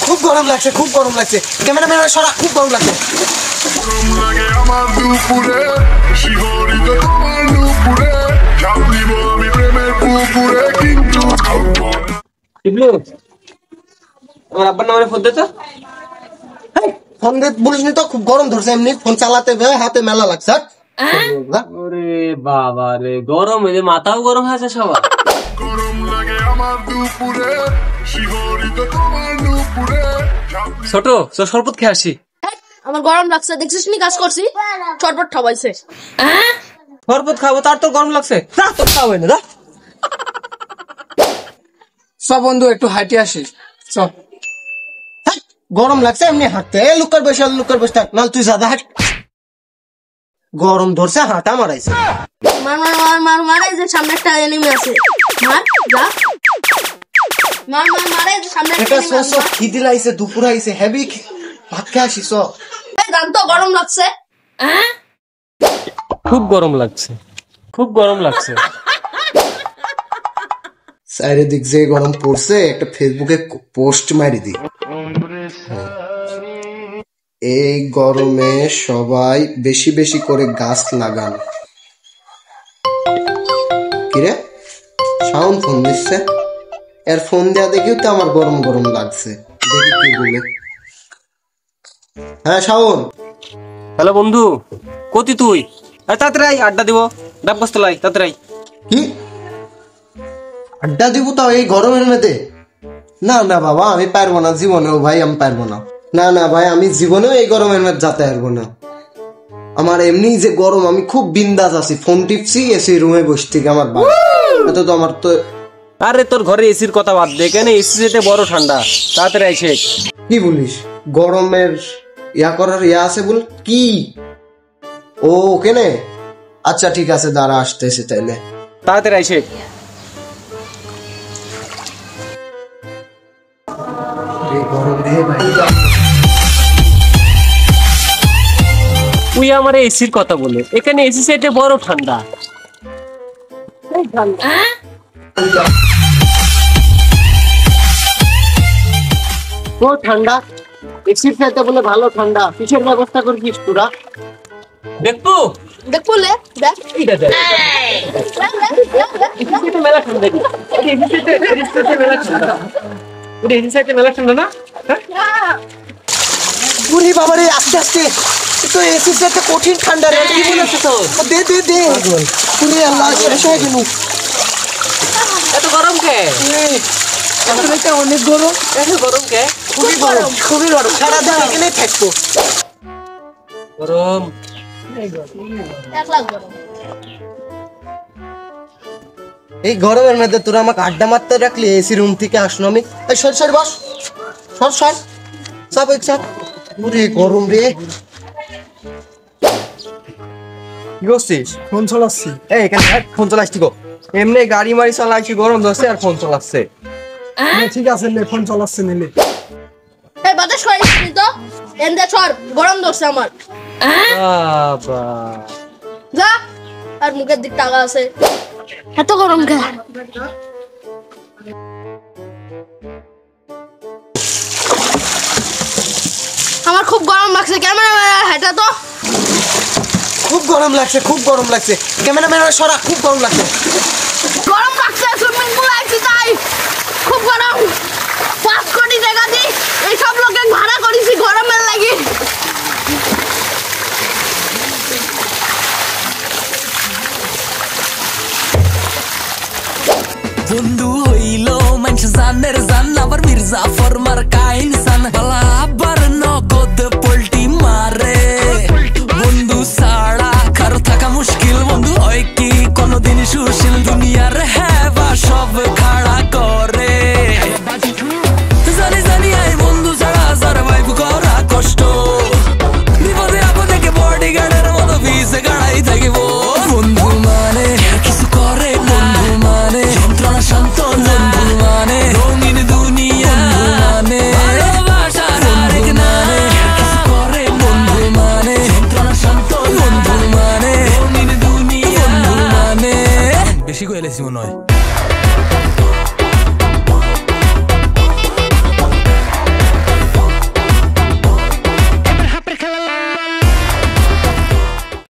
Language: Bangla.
খুব গরম লাগছে, খুব গরম লাগছে। ক্যামেরাম্যান সরা, খুব গরম লাগছে। আমার আব্বার নামে ফোন দে তো। ফোন দে বলিস নি তো, খুব গরম ধরছে, এমনি ফোন চালাতে হাতে মেলা লাগছে। ওরে বাবা রে, গরম হয়ে মাথাও গরম হয়েছে সবার। ছোট তোর শরবত খেয়ে আসি। আমার গরম লাগছে, দেখছিস নি কাজ করছি, শরবত খাওয়াইছে। শরবত খাবো, তার তো গরম লাগছে, তো খাওয়াই না। সব বন্ধু একটু হাঁটি আসিস, চল। গরম লাগছে এমনি হাঁটতে, লুকার বসে লুকার বসে থাক, নাহলে তুই সাদা হাঁট। গরম ধরছে, হাঁটা মারাইছে। মার মার মার মার মার, এই যে সামনে একটা এনিমি আছে, মার যা। মার মার মার, এই যে সামনে একটা এটা এনিমি আছে। খিদি লাইছে, দুপুর আইছে, হেভি ভাত খেয়ে আসিস। এই জান তো গরম লাগছে। খুব গরম লাগছে, খুব গরম লাগছে। চারিদিক যে গরম পড়ছে, একটা ফেসবুকে পোস্ট মারি দি। এই গরমে সবাই বেশি বেশি করে গাছ লাগান। কিরে শাওন ফোন দিচ্ছে, এর ফোন দেওয়া দেখিও তো আমার গরম গরম লাগছে, দেখি কি বলে। হ্যাঁ শাওন। হ্যালো বন্ধু, কতি তুই? তাড়াতাড়ি আড্ডা দিব, ডাব গাছতলায় তাড়াতাড়ি। কি আড্ডা দিব তাও এই গরমের মধ্যে? না না বাবা, আমি পারবো না জীবনেও, ভাই আমি পারবো না। না না ভাই, আমি জীবনেও এই গরমের মধ্যে যেতে পারবো না। আমার এমনি যে গরম, আমি খুব বিন্দাস আছি, ফোন টিপছি, এসি রুমে বসে থেকে আমার বাবা। এত তো আমার তো। আরে তোর ঘরে এসির কথা বাদ দে, কেন এসি যেতে বড় ঠান্ডা, তাড়াতাড়ি আইছে। কি বলিস, গরমের ইয়া করার ইয়া আছে বল? কি ও কেনে? আচ্ছা ঠিক আছে, দাঁড়া আসতেছে তাইলে। তাড়াতাড়ি আইছে। তুই আমার এসির কথা বলে, এখানে এসি সেটে বড় ঠান্ডা। ও ঠান্ডা, এসির সাথে বলে ভালো ঠান্ডা, কিসের ব্যবস্থা করছিস তোরা? দেখবো দেখবো লে দেখ, এইটা দেখ, এসি সেটে মেলা ঠান্ডা। এসি সেটে মেলা ঠান্ডা, ওরে এসি সেটে মেলা ঠান্ডা না? পুরি বাবারে, আস্তে আস্তে তো এসির সাথে কঠিন ঠান্ডা রে। কি বলেছ তো? দে দে দে, পুরি আল্লাহ শেষ হয়ে গেল। এত গরম কে? আসলে তো অনেক গরম। এত গরম কে? খুবই গরম, খুবই গরম, সারাদিন এখানেই থাকবো। গরম এক লাখ গরম। এই গরমের মধ্যে তোরা আমাকে আড্ডা মারতে রাখলি, এসি রুম থেকে আসলো আমি। এই সর সর বস, সর সর সব এক সাথ। পুরে গরম রে। কি করছিস? ফোন চালাচ্ছি। এই এখানে ফোন চালাচ্ছি গো, এমনি গাড়ি মারি চালাচ্ছি, গরম ধরছে আর ফোন চালাচ্ছে। ঠিক আছে নে, ফোন চালাচ্ছে নিলে। এই বাতাস করিস নি তো, এন্দে সর, গরম ধরছে আমার। বাবা, যা, আর মুখের দিক টাকা আছে, এত গরম কে? আমার খুব গরম লাগছে, ক্যামেরাম্যান হেঁটে তো। খুব গরম লাগছে, খুব গরম লাগছে। ক্যামেরাম্যান সরা, খুব গরম লাগছে। গরম লাগছে, সুইমিং পুল আইছি তাই খুব গরম। 5 কোটি টাকা দি এইসব লোকে ভাড়া করেছি গরমের লাগি। বন্ধু হইল মানুষ জানের জান, আবার মির্জা ফরমার কাইন সান, বালা আবার নগদ পোল্টি মারে। বন্ধু ছাড়া কারো থাকা মুশকিল, বন্ধু হয় কি কোনদিন সুশীল, দুনিয়ার হেবা সব খাড়া করে। জানি জানি আই বন্ধু ছাড়া সারভাইভ করা কষ্ট, বিপদে আপদে কে বডিগার্ডের মতো ভিসে গাড়াই থাকিব। বন্ধু মানে কিছু করে, বন্ধু মানে যন্ত্রণা শান্ত, বন্ধু মানে রঙিন দুনিয়া, মানে ভালোবাসার আরেক নাম। কিছু করে বন্ধু মানে যন্ত্রণা শান্ত, বন্ধু মানে রঙিন দুনিয়া, বন্ধু মানে। বেশি কইলেছি মনে হয়।